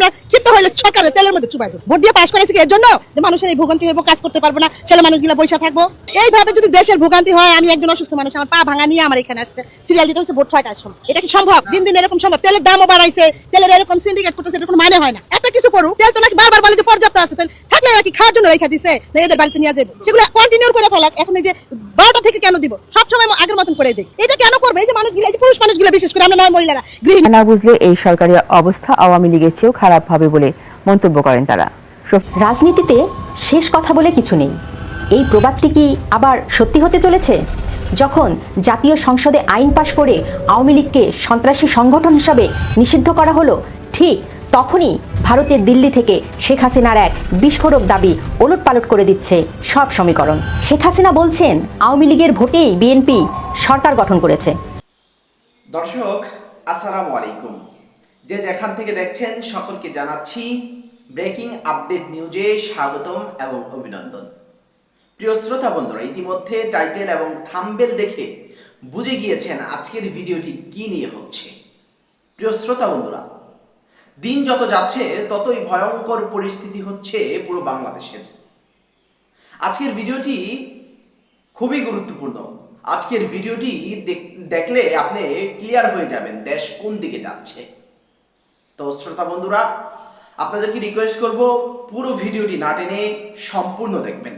আমরা ক্ষিপ্ত হইলে সরকারের তেলের মধ্যে চুবাই দেবো। ভোট দিয়ে পাশ করেছি এর জন্য যে মানুষের এই ভোগান্তি হইব, কাজ করতে পারবো না, ছেলে মানুষগুলো বসে থাকবো। এইভাবে যদি দেশের ভোগান্তি হয়, আমি একজন অসুস্থ মানুষ, আমার পা ভাঙা নিয়ে আমার এখানে আসছে, সিরিয়াল দিতে হচ্ছে ভোট 6টার সময়। এটা কি সম্ভব? দিন দিন এরকম সম্ভব? তেলের দামও বাড়াইছে, তেলের এরকম সিন্ডিকেট করতেছে, এটা কোনো মানে হয় না। একটা কিছু করুক, তেল তো নাকি বারবার বলে যে পর্যাপ্ত আছে, তেল থাকলে নাকি খাওয়ার জন্য রেখে দিছে, না এদের বাড়িতে নিয়ে যাবে, সেগুলো কন্টিনিউ করে ফেলাক। এখন এই যে 12টা থেকে কেন দিব, সবসময় আগের মতন করে দিই, এটা কেন করবে? এই যে মানুষগুলো, এই যে পুরুষ মানুষগুলো, বিশেষ করে আমরা নয় মহিলারা গৃহিণী না বুঝলে এই সরকারি অবস্থা আওয়ামী লীগের চেয়েও খারাপ হবে বলে মন্তব্য করেন তারা। রাজনীতিতে শেষ কথা বলে কিছু নেই। এই প্রবাদটি কি আবার সত্যি হতে চলেছে? যখন জাতীয় সংসদে আইন পাশ করে আওয়ামী লীগকে সন্ত্রাসী সংগঠন হিসাবে নিষিদ্ধ করা হলো, ঠিক তখনই ভারতের দিল্লি থেকে শেখ হাসিনার এক বিস্ফোরক দাবি ওলটপালট করে দিচ্ছে সব সমীকরণ। শেখ হাসিনা বলছেন আওয়ামী লীগের ভোটেই বিএনপি সরকার গঠন করেছে। দর্শক আসসালামু আলাইকুম, যে যেখান থেকে দেখছেন সকলকে জানাচ্ছি ব্রেকিং আপডেট নিউজে স্বাগতম এবং অভিনন্দন। প্রিয় শ্রোতা বন্ধুরা, ইতিমধ্যে টাইটেল এবং থাম্বনেল দেখে বুঝে গিয়েছেন আজকের ভিডিওটি কি নিয়ে হচ্ছে। প্রিয় শ্রোতা বন্ধুরা, দিন যত যাচ্ছে ততই ভয়ঙ্কর পরিস্থিতি হচ্ছে পুরো বাংলাদেশের। আজকের ভিডিওটি খুবই গুরুত্বপূর্ণ। আজকের ভিডিওটি দেখলে আপনি ক্লিয়ার হয়ে যাবেন দেশ কোন দিকে যাচ্ছে। তো শ্রোতা বন্ধুরা, আপনাদেরকে রিকোয়েস্ট করব পুরো ভিডিওটি না টেনে সম্পূর্ণ দেখবেন।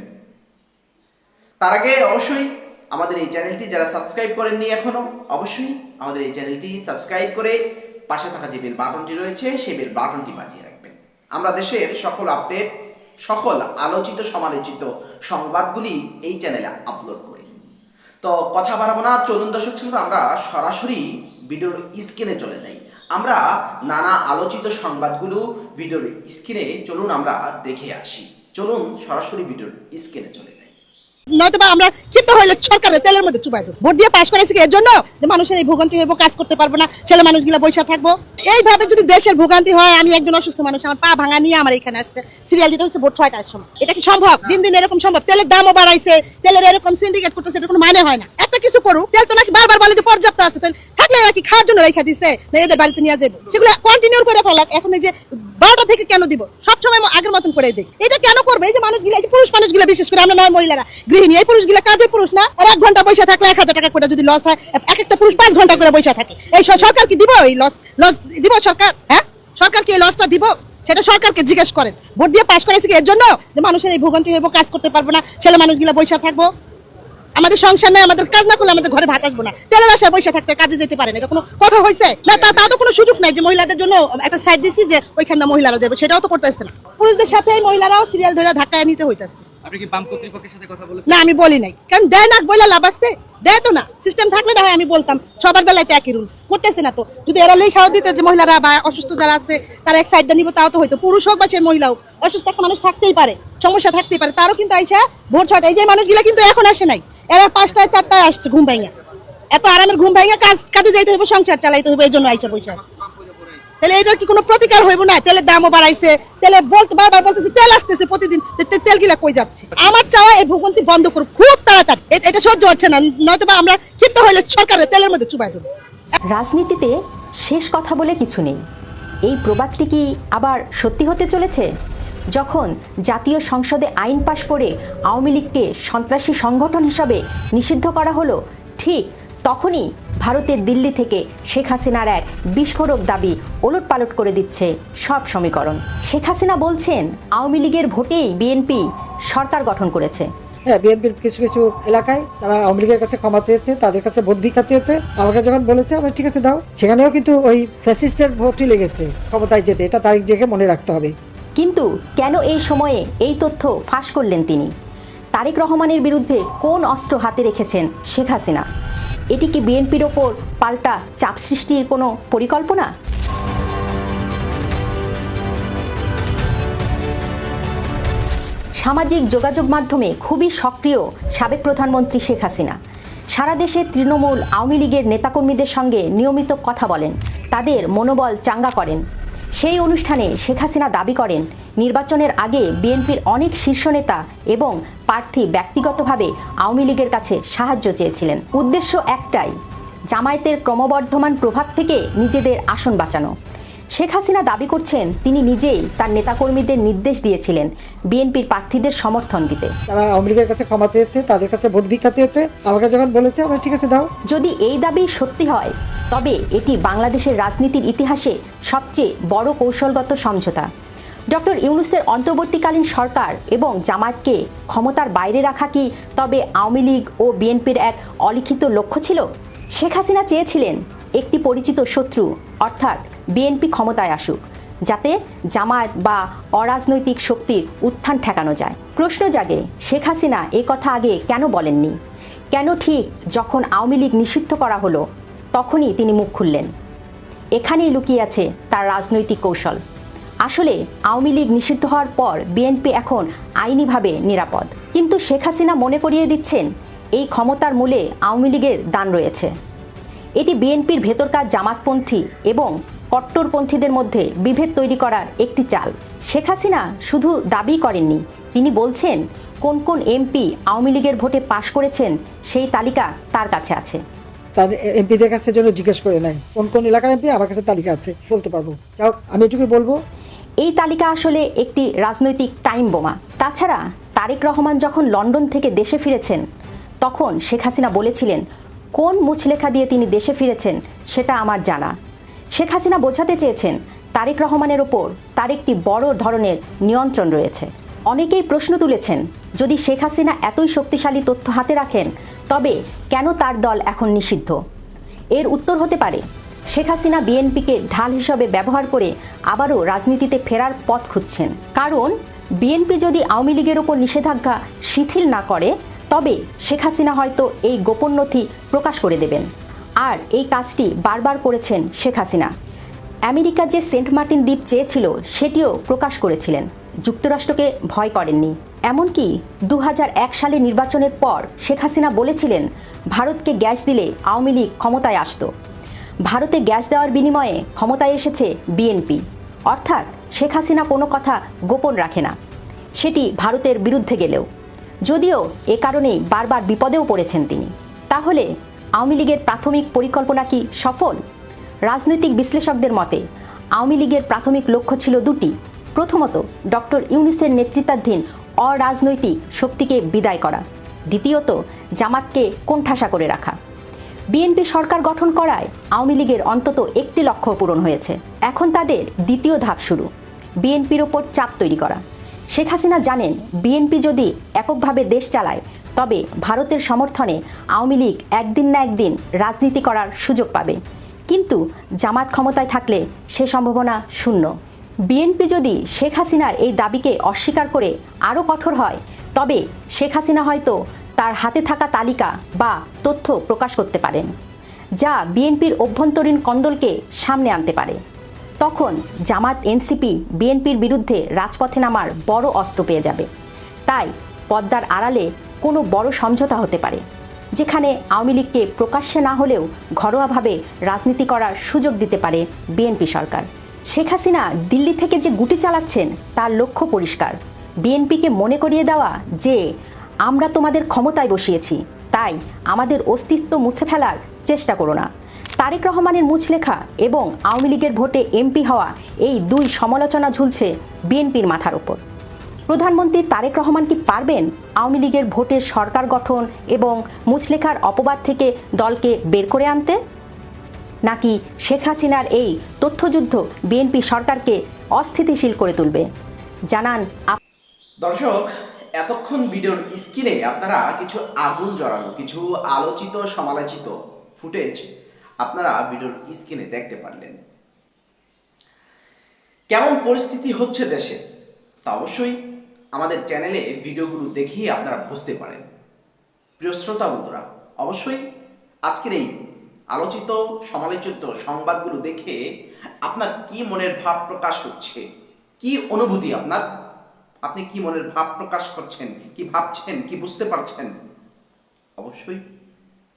তার আগে অবশ্যই আমাদের এই চ্যানেলটি যারা সাবস্ক্রাইব করেননি এখনো, অবশ্যই আমাদের এই চ্যানেলটি সাবস্ক্রাইব করে পাশে থাকা যে বেল বাটনটি রয়েছে সেই বেল বাটনটি বাজিয়ে রাখবেন। আমরা দেশের সকল আপডেট, সকল আলোচিত সমালোচিত সংবাদগুলি এই চ্যানেলে আপলোড করি। তো কথা বাড়াবো না, চলুন দর্শক শ্রোতা, আমরা সরাসরি ভিডিওর স্ক্রিনে চলে যাই। আমরা নানা আলোচিত সংবাদগুলো ভিডিওর স্ক্রিনে চলুন আমরা দেখে আসি। চলুন সরাসরি ভিডিওর স্ক্রিনে চলে যাই। নয়তোবা আমরা ক্ষিপ্ত হইলে সরকারের তেলের মধ্যে চুবাই দেবো। ভোট দিয়ে পাশ করেছি এর জন্য যে মানুষের এই ভোগান্তি হইব, কাজ করতে পারবো না, ছেলে মানুষগুলো বসে থাকবো। এইভাবে যদি দেশের ভোগান্তি হয়, আমি একজন অসুস্থ মানুষ, আমার পা ভাঙা নিয়ে আমার এখানে আসছে, সিরিয়াল দিতে হচ্ছে ভোট 6টার সময়। এটা কি সম্ভব? দিন দিন এরকম সম্ভব? তেলের দামও বাড়াইছে, তেলের এরকম সিন্ডিকেট করতেছে, এটা কোনো মানে হয় না। একটা কিছু করুক, তেল তো নাকি বারবার বলে যে পর্যাপ্ত আছে, তেল থাকলে নাকি খাওয়ার জন্য রেখে দিছে, না এদের বাড়িতে নিয়ে যাবে, সেগুলো কন্টিনিউ করে ফেলাক। এখন এই যে 12টা থেকে কেন দিব, সবসময় আগের মতন করে দিই, এটা কেন করবে? এই যে মানুষগুলো, এই যে পুরুষ মানুষগুলো, বিশেষ করে আমরা নয় মহিলারা গৃহিণী, এই পুরুষগুলো কাজে পুরুষ না, আর 1 ঘন্টা বসে থাকলে 1000 টাকা করে যদি লস হয়, এক একটা পুরুষ 5 ঘন্টা করে বসে থাকে, এই সরকার কি দিব? এই লস দিব সরকার? হ্যাঁ, সরকার কি এই লসটা দিব? সেটা সরকারকে জিজ্ঞেস করেন। ভোট দিয়ে পাশ করেছি এর জন্য যে মানুষের এই ভোগান্তি হইব, কাজ করতে পারবো না, ছেলে মানুষগুলো বসে থাকবো, আমাদের সংসার নেই, আমাদের কাজ না করলে আমাদের ঘরে ভাত আসবো না, তেলের আশায় বসে থাকতে কাজে যেতে পারে না, এটা কোনো কথা হয়েছে না? তা তো কোনো সুযোগ নাই যে মহিলাদের জন্য একটা সাইড দিচ্ছি যে ওইখানে মহিলারা যাবে, সেটাও তো করতেছে না। পুরুষদের সাথে মহিলারাও সিরিয়াল ধরে ধাক্কায় নিতে হইতেছে। আপনি কি বাম কর্তৃপক্ষের সাথে কথা বলেছেন? না, আমি বলি নাই, কারণ দেয় না, বইলা লাভ আসছে, দেয় তো না। সিস্টেম থাকলে না হয় আমি বলতাম, সবার বেলায় তো একই রুলস করতেছে না। তো যদি এরা লেখাও দিতে যে মহিলারা বা অসুস্থ যারা আছে তারা এক সাইডটা নিব, তাও তো হয়তো। পুরুষ হোক বা সে মহিলা হোক, অসুস্থ একটা মানুষ থাকতেই পারে, সমস্যা থাকতেই পারে, তারও কিন্তু আইসা ভোট 6টায়। এই যে মানুষগুলা কিন্তু এখন আসে নাই, এরা 5টায় 4টায় আসছে ঘুম ভাঙা, এত আরামের ঘুম ভাঙা কাজে যাইতে হবে, সংসার চালাইতে হবে, এই জন্য আইসা বসে। তাহলে এটার কি কোনো প্রতিকার হইব না? তেলের দামও বাড়াইছে, তেলে বারবার বলতেছে তেল আসতেছে প্রতিদিন, তেল গিলা কই যাচ্ছে? আমার চাওয়া এই ভোগান্তি বন্ধ করুক খুব তাড়াতাড়ি, এটা সহ্য হচ্ছে না। নয়তোবা আমরা ক্ষিপ্ত হইলে সরকারের তেলের মধ্যে চুবাই দেবো। রাজনীতিতে শেষ কথা বলে কিছু নেই। এই প্রবাদটি কি আবার সত্যি হতে চলেছে? যখন জাতীয় সংসদে আইন পাশ করে আওয়ামী লীগকে সন্ত্রাসী সংগঠন হিসাবে নিষিদ্ধ করা হলো, ঠিক তখনই ভারতের দিল্লি থেকে শেখ হাসিনার এক বিস্ফোরক দাবি ওলটপালট করে দিচ্ছে সব সমীকরণ। শেখ হাসিনা বলছেন আওয়ামী লীগের ভোটেই বিএনপি সরকার গঠন করেছে। হ্যাঁ, বিএনপির কিছু কিছু এলাকায় তারা আওয়ামী লীগের কাছে ক্ষমা চেয়েছে, তাদের কাছে ভোট ভিক্ষা চেয়েছে। আমাকে যখন বলেছে আমরা ঠিক আছে দাও, সেখানেও কিন্তু ওই ফ্যাসিস্টের ভোটই লেগেছে ক্ষমতায় যেতে, এটা তারিখ জেগে মনে রাখতে হবে। কিন্তু কেন এই সময়ে এই তথ্য ফাঁস করলেন তিনি? তারেক রহমানের বিরুদ্ধে কোন অস্ত্র হাতে রেখেছেন শেখ হাসিনা? এটি কি বিএনপির ওপর পাল্টা চাপ সৃষ্টির কোনো পরিকল্পনা? সামাজিক যোগাযোগ মাধ্যমে খুবই সক্রিয় সাবেক প্রধানমন্ত্রী শেখ হাসিনা সারা দেশে তৃণমূল আওয়ামী লীগের নেতাকর্মীদের সঙ্গে নিয়মিত কথা বলেন, তাদের মনোবল চাঙ্গা করেন। সেই অনুষ্ঠানে শেখ হাসিনা দাবি করেন নির্বাচনের আগে বিএনপির অনেক শীর্ষ নেতা এবং প্রার্থী ব্যক্তিগতভাবে আওয়ামী লীগের কাছে সাহায্য চেয়েছিলেন। উদ্দেশ্য একটাই, জামায়াতের ক্রমবর্ধমান প্রভাব থেকে নিজেদের আসন বাঁচানো। শেখ হাসিনা দাবি করছেন তিনি নিজেই তার নেতাকর্মীদের নির্দেশ দিয়েছিলেন বিএনপির প্রার্থীদের সমর্থন দিতে। তারা আওয়ামী লীগের কাছে ক্ষমা চেয়েছে, তাদের কাছে ভোট ভিক্ষা চেয়েছে, আমাকে যখন বলেছে আমরা ঠিক আছে দাও। যদি এই দাবি সত্যি হয় তবে এটি বাংলাদেশের রাজনীতির ইতিহাসে সবচেয়ে বড় কৌশলগত সমঝোতা। ডক্টর ইউনূসের অন্তর্বর্তীকালীন সরকার এবং জামায়াতকে ক্ষমতার বাইরে রাখা কি তবে আওয়ামী লীগ ও বিএনপির এক অলিখিত লক্ষ্য ছিল? শেখ হাসিনা চেয়েছিলেন একটি পরিচিত শত্রু অর্থাৎ বিএনপি ক্ষমতায় আসুক, যাতে জামায়াত বা অরাজনৈতিক শক্তির উত্থান ঠেকানো যায়। প্রশ্ন জাগে, শেখ হাসিনা এই কথা আগে কেন বলেননি? কেন ঠিক যখন আওয়ামী লীগ নিষিদ্ধ করা হলো তখনই তিনি মুখ খুললেন? এখানেই লুকিয়ে আছে তার রাজনৈতিক কৌশল। আসলে আওয়ামী লীগ নিষিদ্ধ হওয়ার পর বিএনপি এখন আইনিভাবে নিরাপদ, কিন্তু শেখ হাসিনা মনে করিয়ে দিচ্ছেন এই ক্ষমতার মূলে আওয়ামী লীগের দান রয়েছে। এটি বিএনপির ভেতরকার জামাতপন্থী এবং কট্টরপন্থীদের মধ্যে বিভেদ তৈরি করার একটি চাল। শেখ হাসিনা শুধু দাবি করেননি, তিনি বলছেন কোন কোন এমপি আওয়ামী লীগের ভোটে পাশ করেছেন সেই তালিকা তার কাছে আছে। তার এমপিদের কাছে জন্য জিজ্ঞেস করে নাই কোন কোন এলাকার এমপি, আমার কাছে তালিকা আছে, বলতে পারবো। যাও, আমি এটুকু বলবো। এই তালিকা আসলে একটি রাজনৈতিক টাইম বোমা। তাছাড়া তারেক রহমান যখন লন্ডন থেকে দেশে ফিরেছেন তখন শেখ হাসিনা বলেছিলেন কোন মুচলেখা দিয়ে তিনি দেশে ফিরেছেন সেটা আমার জানা। শেখ হাসিনা বোঝাতে চেয়েছেন তারেক রহমানের ওপর তার একটি বড় ধরনের নিয়ন্ত্রণ রয়েছে। অনেকেই প্রশ্ন তুলেছেন, যদি শেখ হাসিনা এতই শক্তিশালী তথ্য হাতে রাখেন তবে কেন তার দল এখন নিষিদ্ধ? এর উত্তর হতে পারে শেখ হাসিনা বিএনপিকে ঢাল হিসেবে ব্যবহার করে আবারও রাজনীতিতে ফেরার পথ খুঁজছেন। কারণ বিএনপি যদি আওয়ামী লীগের ওপর নিষেধাজ্ঞা শিথিল না করে তবে শেখ হাসিনা হয়তো এই গোপন নথি প্রকাশ করে দেবেন। আর এই কাজটি বারবার করেছেন শেখ হাসিনা। আমেরিকা যে সেন্ট মার্টিন দ্বীপ চেয়েছিল সেটিও প্রকাশ করেছিলেন, যুক্তরাষ্ট্রকে ভয় করেননি। এমনকি 2001 সালে নির্বাচনের পর শেখ হাসিনা বলেছিলেন ভারতকে গ্যাস দিলে আওয়ামী লীগ ক্ষমতায় আসতো। ভারতে গ্যাস দেওয়ার বিনিময়ে ক্ষমতায় এসেছে বিএনপি। অর্থাৎ শেখ হাসিনা কোনো কথা গোপন রাখে না, সেটি ভারতের বিরুদ্ধে গেলেও। যদিও এ কারণেই বারবার বিপদেও পড়েছেন তিনি। তাহলে আওয়ামী লীগের প্রাথমিক পরিকল্পনা কি সফল? রাজনৈতিক বিশ্লেষকদের মতে আওয়ামী লীগের প্রাথমিক লক্ষ্য ছিল দুটি। প্রথমত, ডক্টর ইউনূসের নেতৃত্বাধীন অরাজনৈতিক শক্তিকে বিদায় করা। দ্বিতীয়ত, জামাতকে কোণঠাসা করে রাখা। বিএনপি সরকার গঠন করায় আওয়ামী লীগের অন্তত একটি লক্ষ্য পূরণ হয়েছে। এখন তাদের দ্বিতীয় ধাপ শুরু, বিএনপির ওপর চাপ তৈরি করা। শেখ হাসিনা জানেন বিএনপি যদি এককভাবে দেশ চালায় তবে ভারতের সমর্থনে আওয়ামী লীগ একদিন না একদিন রাজনীতি করার সুযোগ পাবে, কিন্তু জামাত ক্ষমতায় থাকলে সে সম্ভাবনা শূন্য। বিএনপি যদি শেখ হাসিনার এই দাবিকে অস্বীকার করে আরও কঠোর হয় তবে শেখ হাসিনা হয়তো তার হাতে থাকা তালিকা বা তথ্য প্রকাশ করতে পারেন, যা বিএনপির অভ্যন্তরীণ কন্দলকে সামনে আনতে পারে। তখন জামাত এনসিপি বিএনপির বিরুদ্ধে রাজপথে নামার বড় অস্ত্র পেয়ে যাবে। তাই পদ্মার আড়ালে কোনো বড় সমঝোতা হতে পারে, যেখানে আওয়ামী লীগকে প্রকাশ্যে না হলেও ঘরোয়াভাবে রাজনীতি করার সুযোগ দিতে পারে বিএনপি সরকার। শেখ হাসিনা দিল্লি থেকে যে গুটি চালাচ্ছেন তার লক্ষ্য পরিষ্কার, বিএনপিকে মনে করিয়ে দেওয়া যে আমরা তোমাদের ক্ষমতায় বসিয়েছি, তাই আমাদের অস্তিত্ব মুছে ফেলার চেষ্টা করো না। তারেক রহমানের মুচলেখা এবং আওয়ামী লীগের ভোটে এমপি হওয়া, এই দুই সমালোচনা ঝুলছে বিএনপির মাথার ওপর। প্রধানমন্ত্রী তারেক রহমান কি পারবেন আওয়ামী লীগের ভোটের সরকার গঠন এবং মুচলেখার অপবাদ থেকে দলকে বের করে আনতে? নাকি শেখ হাসিনার এই তথ্যযুদ্ধ বিএনপি সরকারকে অস্থিতিশীল করে তুলবে? জানান। দর্শক, এতক্ষণ ভিডিওর স্ক্রিনে আপনারা কিছু আগুন জ্বালানো, কিছু আলোচিত সমালোচিত ফুটেজ আপনারা ভিডিওর স্ক্রিনে দেখতে পারলেন। কেমন পরিস্থিতি হচ্ছে দেশে তা অবশ্যই আমাদের চ্যানেলে ভিডিওগুলো দেখিয়ে আপনারা বুঝতে পারেন। প্রিয় শ্রোতা বন্ধুরা, অবশ্যই আজকের এই আলোচিত সমালোচিত সংবাদগুলো দেখে আপনার কি মনের ভাব প্রকাশ হচ্ছে, কি অনুভূতি আপনার, আপনি কি মনের ভাব প্রকাশ করছেন, কি ভাবছেন, কি বুঝতে পারছেন, অবশ্যই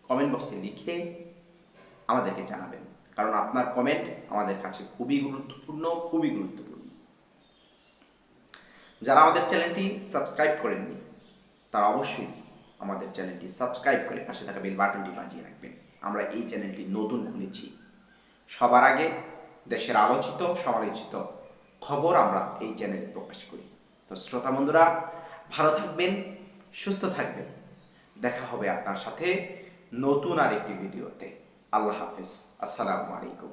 কমেন্ট বক্সে লিখে আমাদেরকে জানাবেন। কারণ আপনার কমেন্ট আমাদের কাছে খুবই গুরুত্বপূর্ণ। যারা আমাদের চ্যানেলটি সাবস্ক্রাইব করেননি তারা অবশ্যই আমাদের চ্যানেলটি সাবস্ক্রাইব করে পাশে থাকা বেল বাটনটি বাজিয়ে রাখবেন। আমরা এই চ্যানেলটি নতুন খুলেছি, সবার আগে দেশের আলোচিত সমালোচিত খবর আমরা এই চ্যানেলে প্রকাশ করি। তো শ্রোতা বন্ধুরা, ভালো থাকবেন, সুস্থ থাকবেন। দেখা হবে আপনার সাথে নতুন আরেকটি ভিডিওতে। আল্লাহ হাফেজ। আসসালামু আলাইকুম।